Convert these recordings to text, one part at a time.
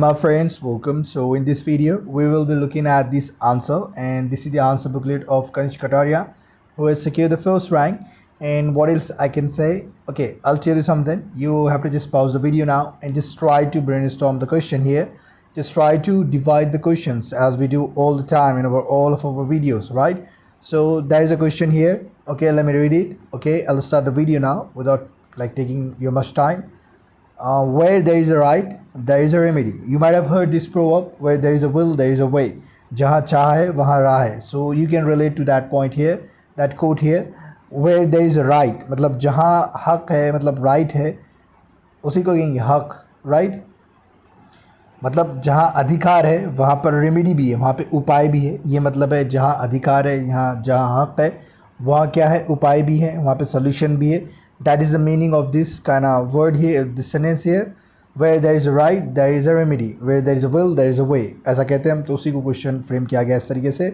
My friends, welcome. So in this video, we will be looking at this answer, and this is the answer booklet of Kanish Kataria, who has secured the first rank. And what else I can say? Okay, I'll tell you something. You have to just pause the video now and just try to brainstorm the question here. Just try to divide the questions as we do all the time in all of our videos, right? So there is a question here. Okay, let me read it. Okay, I'll start the video now without like taking your much time. Where there is a right, there is a remedy. You might have heard this proverb, where there is a will, there is a way. जहाँ चाह है वहाँ राह है. So you can relate to that point here, that quote here. Where there is a right, मतलब जहाँ हक है, मतलब right है, उसी को कहेंगे हक, right? मतलब जहाँ अधिकार है वहाँ पर रेमेडी भी है, वहाँ पे उपाय भी है. ये मतलब है जहाँ अधिकार है, यहाँ जहाँ हक है, वहाँ क्या है, उपाय भी है, वहाँ पे सोल्यूशन भी है. That is the meaning of this kind of word here, this sentence here. Where there is a right, there is a remedy. Where there is a will, there is a way. ऐसा कहते हैं हम, तो उसी को question frame किया गया इस तरीके से.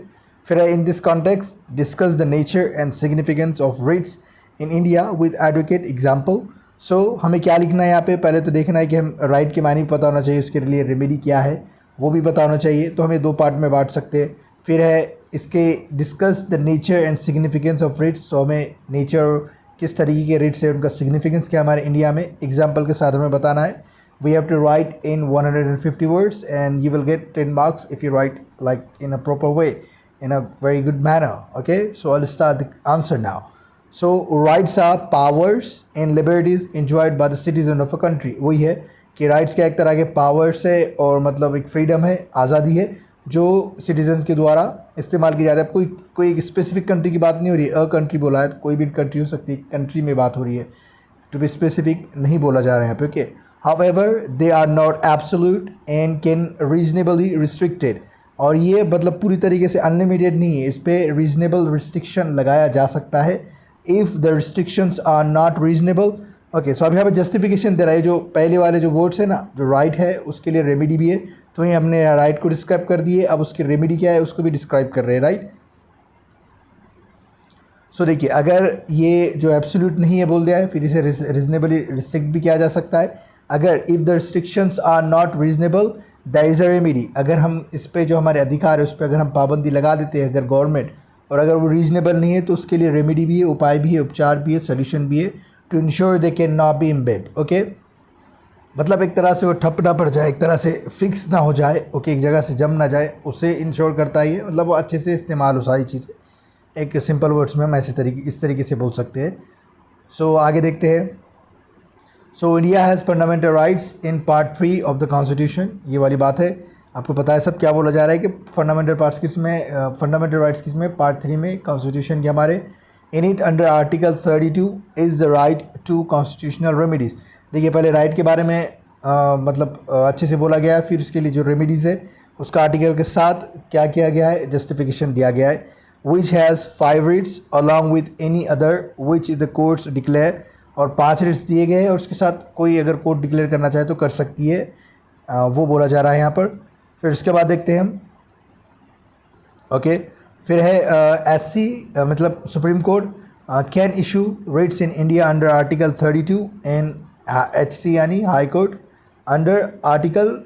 फिर in this context, discuss the nature and significance of writs in India with adequate example. So हमें क्या लिखना है यहाँ पे? पहले तो देखना है कि हम राइट के मायने पता होना चाहिए, उसके लिए रेमेडी क्या है वो भी पता होना चाहिए. तो हमें दो पार्ट में बांट सकते हैं. फिर है इसके discuss the nature and significance of writs. तो हमें नेचर, किस तरीके के रेट्स है, उनका सिग्निफिकेंस क्या हमारे इंडिया में, एग्जाम्पल के साथ हमें बताना है. We have to write in 150 words and you will get 10 marks if you write like in a proper way, in a very good manner. Okay, so I will start the answer now. So rights are powers and liberties enjoyed by the citizen of a country. वही है कि rights क्या एक तरह के powers है और मतलब एक फ्रीडम है, आज़ादी है जो सिटीजन्स के द्वारा इस्तेमाल की जाती है. अब कोई एक स्पेसिफिक कंट्री की बात नहीं हो रही है. अ कंट्री बोला है तो कोई भी कंट्री हो सकती है, कंट्री में बात हो रही है, टू बी स्पेसिफिक नहीं बोला जा रहा है यहाँ पे. Okay, however they are not absolute and can reasonably restricted. और ये मतलब पूरी तरीके से अनलिमिटेड नहीं है, इस पर रीजनेबल रिस्ट्रिक्शन लगाया जा सकता है if the restrictions are not reasonable. Okay, so अब यहाँ पे जस्टिफिकेशन दे रहा है. जो पहले वाले जो वर्ड्स है ना, जो राइट है उसके लिए रेमेडी भी है, तो वहीं हमने राइट को डिस्क्राइब कर दिए. अब उसकी रेमेडी क्या है उसको भी डिस्क्राइब कर रहे हैं, राइट. सो देखिए, अगर ये जो एब्सोल्यूट नहीं है बोल दिया है, फिर इसे रीजनेबली रिस्ट्रिक्ट भी किया जा सकता है. अगर if the restrictions are not reasonable there is a remedy. अगर हम इस पे जो हमारे अधिकार है उस पर अगर हम पाबंदी लगा देते हैं अगर गवर्नमेंट, और अगर वो रीजनेबल नहीं है तो उसके लिए रेमेडी भी है, उपाय भी है, उपचार भी है, सोल्यूशन भी है, to ensure they can not be embed. Okay, मतलब एक तरह से वो ठप ना पड़ जाए, एक तरह से फिक्स ना हो जाए. ओके, एक जगह से जम ना जाए, उसे इंश्योर करता ही है. मतलब वो अच्छे से इस्तेमाल हो सारी चीज़ें. एक सिंपल वर्ड्स में हम इस तरीके से बोल सकते हैं. सो आगे देखते हैं. So India has fundamental rights in part 3 of the constitution. ये वाली बात है, आपको पता है सब क्या बोला जा रहा है कि फंडामेंटल पार्ट्स किस में, फंडामेंटल राइट्स किस में, पार्ट 3 में कॉन्स्टिट्यूशन के हमारे. In it under article 32 is the right to constitutional remedies. देखिए, पहले राइट के बारे में मतलब अच्छे से बोला गया है, फिर उसके लिए जो रेमेडीज़ है उसका आर्टिकल के साथ क्या किया गया है, जस्टिफिकेशन दिया गया है. Which has 5 writs along with any other which the courts declare. और 5 रिट्स दिए गए हैं और उसके साथ कोई अगर कोर्ट डिक्लेयर करना चाहे तो कर सकती है, वो बोला जा रहा है यहाँ पर. फिर उसके बाद देखते हैं हम. ओके, फिर है SC मतलब supreme court can issue Ritz in India under article 32 and HC यानी हाई कोर्ट अंडर आर्टिकल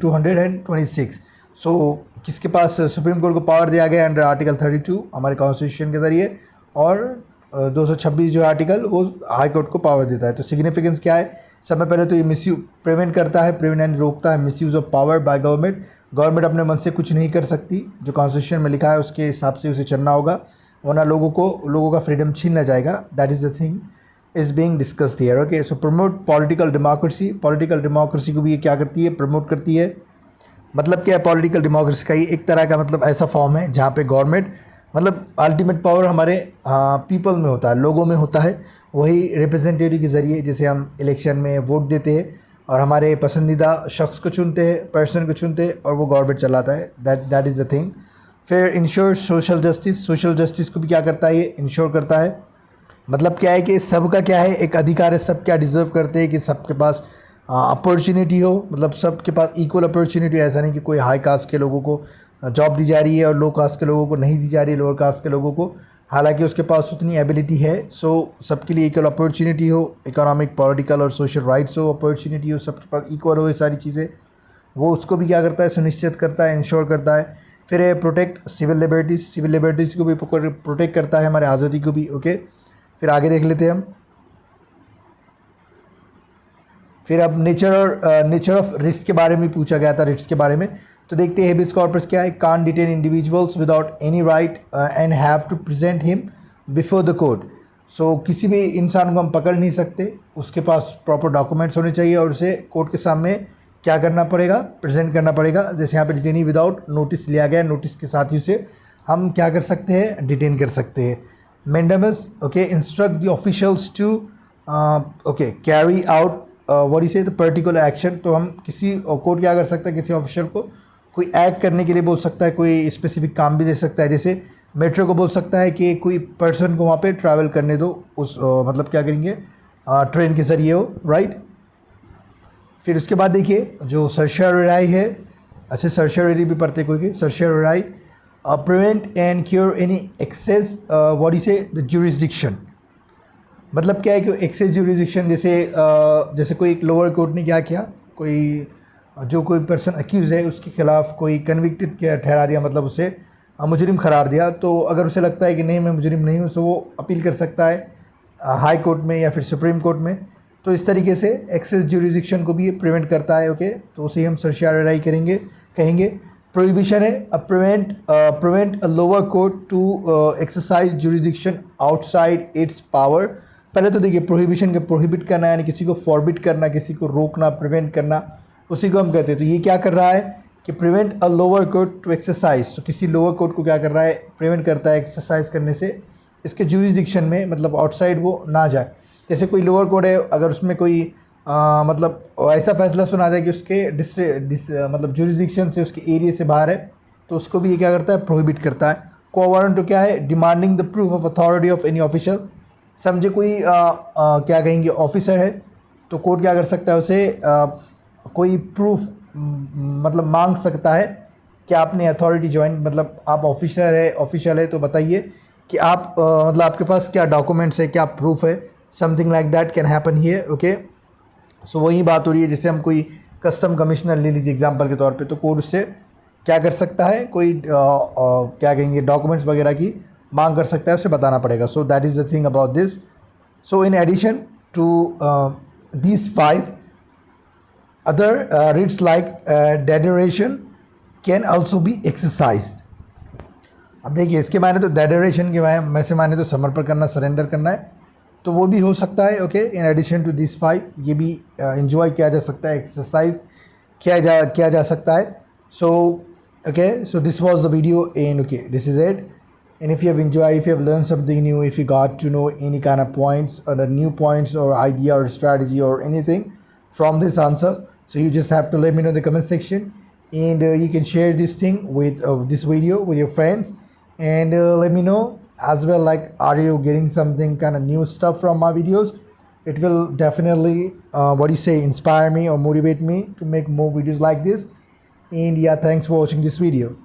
226. सो किसके पास सुप्रीम कोर्ट को पावर दिया गया अंडर आर्टिकल 32 हमारे कॉन्स्टिट्यूशन के ज़रिए, और 226 जो आर्टिकल वो हाई कोर्ट को पावर देता है. तो सिग्निफिकेंस क्या है? सबसे पहले तो ये मिसयूज प्रिवेंट करता है, प्रिवेंट रोकता है misuse of power by government. Government अपने मन से कुछ नहीं कर सकती, जो कॉन्स्टिट्यूशन में लिखा है उसके हिसाब से उसे चलना होगा, वरना लोगों का फ्रीडम छीन लिया जाएगा. That is the thing is being discussed here. Okay, so promote political democracy. Political democracy को भी ये क्या करती है, प्रमोट करती है. मतलब क्या है पॉलिटिकल डेमोक्रेसी का? ये एक तरह का मतलब ऐसा फॉर्म है जहाँ पे गवर्नमेंट मतलब अल्टीमेट पावर हमारे पीपल में होता है, लोगों में होता है. वही रिप्रेजेंटेटिव के ज़रिए जैसे हम इलेक्शन में वोट देते हैं और हमारे पसंदीदा शख्स को चुनते हैं, पर्सन को चुनते हैं, और वो गवर्नमेंट चलाता है. That is the thing. फिर ensure social justice. Social justice को भी क्या करता है, ये इंश्योर करता है. मतलब क्या है कि सबका क्या है, एक अधिकार है, सब क्या डिज़र्व करते हैं कि सबके पास अपॉर्चुनिटी हो, मतलब सबके पास इक्वल अपॉर्चुनिटी. ऐसा नहीं कि कोई हाई कास्ट के लोगों को जॉब दी जा रही है और लो कास्ट के लोगों को नहीं दी जा रही है, लोअर कास्ट के लोगों को, हालांकि उसके पास उतनी एबिलिटी है. सो सबके लिए इक्वल अपॉर्चुनिटी हो, इकोनॉमिक, पॉलिटिकल और सोशल राइट्स हो, अपॉर्चुनिटी हो, सबके पास इक्वल हो, ये सारी चीज़ें. वो उसको भी क्या करता है, सुनिश्चित करता है, इंश्योर करता है। फिर है protect civil liberties, civil liberties को भी प्रोटेक्ट करता है, हमारे आज़ादी को भी। ओके, फिर आगे देख लेते हैं हम। फिर अब नेचर ऑफ रिट्स के बारे में पूछा गया था, रिट्स के बारे में। तो देखते हैं हेबियस कॉर्पस क्या है। Can detain individuals without any right and have to present him before the court. So किसी भी इंसान को हम पकड़ नहीं सकते, उसके पास प्रॉपर डॉक्यूमेंट्स होने चाहिए और उसे कोर्ट के सामने क्या करना पड़ेगा, प्रेजेंट करना पड़ेगा। जैसे यहाँ पे डिटेनी विदाउट नोटिस लिया गया, नोटिस के साथ ही उसे हम क्या कर सकते हैं, डिटेन कर सकते हैं। Mandamus okay instruct the officials to okay carry out what is the particular action. तो हम किसी कोर्ट क्या कर सकता है, किसी ऑफिसर को कोई एक्ट करने के लिए बोल सकता है, कोई स्पेसिफिक काम भी दे सकता है। जैसे मेट्रो को बोल सकता है कि कोई पर्सन को वहाँ पे ट्रैवल करने दो, उस मतलब क्या करेंगे, ट्रेन के ज़रिए हो, राइट। फिर उसके बाद देखिए जो सर्शियरी है, अच्छा सर्शियरी भी पढ़ते कोई, certiorari prevent and cure any excess what is the jurisdiction. मतलब क्या है कि एक्सेस ज्यूरिसडिक्शन, जैसे कोई एक लोअर कोर्ट ने क्या किया, कोई जो कोई पर्सन अक्यूज़ है उसके खिलाफ़ कोई कन्विक्टेड ठहरा दिया, मतलब उसे मुजरिम करार दिया। तो अगर उसे लगता है कि नहीं मैं मुजरिम नहीं हूँ, तो वो अपील कर सकता है हाई कोर्ट में या फिर सुप्रीम कोर्ट में। तो इस तरीके से एक्सेस ज्यूरिसडिक्शन को भी प्रिवेंट करता है। ओके, तो उसे हम सर्शियरी कहेंगे। प्रोहिबिशन है prevent a lower court to exercise jurisdiction outside its power. पहले तो देखिए प्रोहिबिशन के प्रोहिबिट करना यानी किसी को फॉरबिट करना, किसी को रोकना, प्रिवेंट करना, उसी को हम कहते हैं। तो ये क्या कर रहा है कि prevent a lower court to exercise. तो किसी लोअर कोर्ट को क्या कर रहा है, प्रिवेंट करता है एक्सरसाइज करने से इसके ज्यूरिसडिक्शन में, मतलब आउटसाइड वो ना जाए। जैसे कोई लोअर कोर्ट है, अगर उसमें कोई मतलब ऐसा फैसला सुना जाए कि उसके मतलब ज्यूरिसडिक्शन से, उसके एरिया से बाहर है, तो उसको भी ये क्या करता है, प्रोहिबिट करता है। को वारंट तो क्या है, demanding the proof of authority of any official. समझे कोई क्या कहेंगे ऑफिसर है, तो कोर्ट क्या कर सकता है, उसे कोई प्रूफ मतलब मांग सकता है कि आपने अथॉरिटी ज्वाइन, मतलब आप ऑफिशियल है तो बताइए कि आप मतलब आपके पास क्या डॉक्यूमेंट्स है, क्या प्रूफ है, something like that can happen here. Okay, so वही बात हो रही है। जैसे हम कोई कस्टम कमिश्नर ले लीजिए एग्जांपल के तौर पे, तो कोर्ट उससे क्या कर सकता है, कोई क्या कहेंगे डॉक्यूमेंट्स वगैरह की मांग कर सकता है, उसे बताना पड़ेगा। So that is the thing about this. So in addition to these 5 other writs like deduration can also be exercised। अब देखिए इसके मायने तो डेडरेशन के में से मायने तो समर्पण करना, सरेंडर करना है, तो वो भी हो सकता है। Okay, in addition to this 5 ये भी इंजॉय किया जा सकता है, एक्सरसाइज किया जा सकता है। So okay, so this was the video and okay this is it. And if you have enjoyed, if you have learned something new, if you got to know any kind of points or the new points or idea or strategy or anything from this answer, so you just have to let me know in the comment section, and you can share this thing with this video with your friends, and let me know as well, like are you getting something kind of new stuff from my videos. It will definitely what do you say, inspire me or motivate me to make more videos like this. And yeah, thanks for watching this video.